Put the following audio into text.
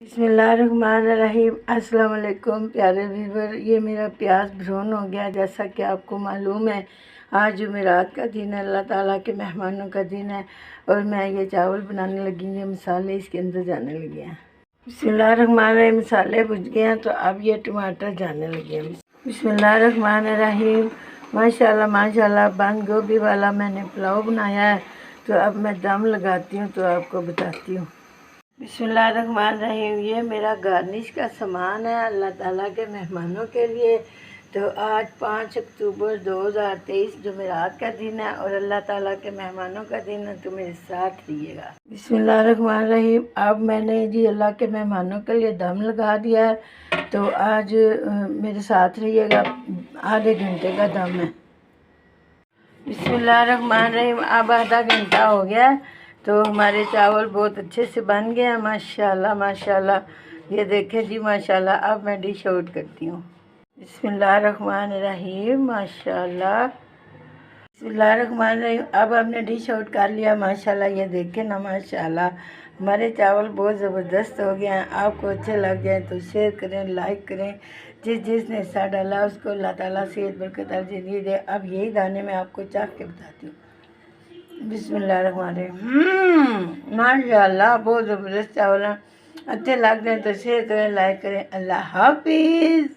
बिस्मिल्लाहिर्रहमानिर्रहीम। अस्सलाम वालेकुम प्यारे व्यूवर। ये मेरा प्याज ब्राउन हो गया। जैसा कि आपको मालूम है आज जुमेरात का दिन है, अल्लाह ताला के मेहमानों का दिन है और मैं ये चावल बनाने लगी हूँ। ये मसाले इसके अंदर जाने लगे हैं। बिस्मिल्लाहिर्रहमानिर्रहीम। मसाले भुज गए हैं तो अब ये टमाटर जाने लगे हैं। बिस्मिल्लाहिर्रहमानिर्रहीम। माशाल्लाह माशाल्लाह बंद गोभी वाला मैंने पुलाव बनाया है, तो अब मैं दम लगाती हूँ तो आपको बताती हूँ। बिस्मिल्लाहिर्रहमानिर्रहीम। ये मेरा गार्निश का सामान है अल्लाह ताला के मेहमानों के लिए। तो आज 5 अक्टूबर 2023 जुमेरात का दिन है और अल्लाह ताला के मेहमानों का दिन है, तो मेरे साथ रहिएगा। बिस्मिल्लाहिर्रहमानिर्रहीम। अब मैंने जी अल्लाह के मेहमानों के लिए दम लगा दिया है, तो आज मेरे साथ रहिएगा। आधे घंटे का दम है। बिस्मिल्लाहिर्रहमानिर्रहीम। अब आधा घंटा हो गया है, तो हमारे चावल बहुत अच्छे से बन गए हैं माशाल्लाह माशाल्लाह। ये देखें जी माशाल्लाह। अब मैं डिश आउट करती हूँ। बिस्मिल्लाहिर्रहमानिर्रहीम माशाल्लाह। बिस्मिल्लाहिर्रहमानिर्रहीम। अब हमने डिश आउट कर लिया माशाल्लाह। ये देखें ना माशाल्लाह, हमारे चावल बहुत ज़बरदस्त हो गए हैं। आपको अच्छे लग जाए तो शेयर करें, लाइक करें। जिसने हिस्सा डाला उसको अल्लाह ताला सेहत बरकत और ज़िंदगी दे। अब यही दाने मैं आपको चाख के बताती हूँ। बिस्मिल्लाहिर्रहमानिर्रहीम। माशाल्लाह बहुत ज़बरदस्त चावल हैं। अच्छे लग जाए तो शेयर करें, लाइक करें। अल्लाह हाफिज़।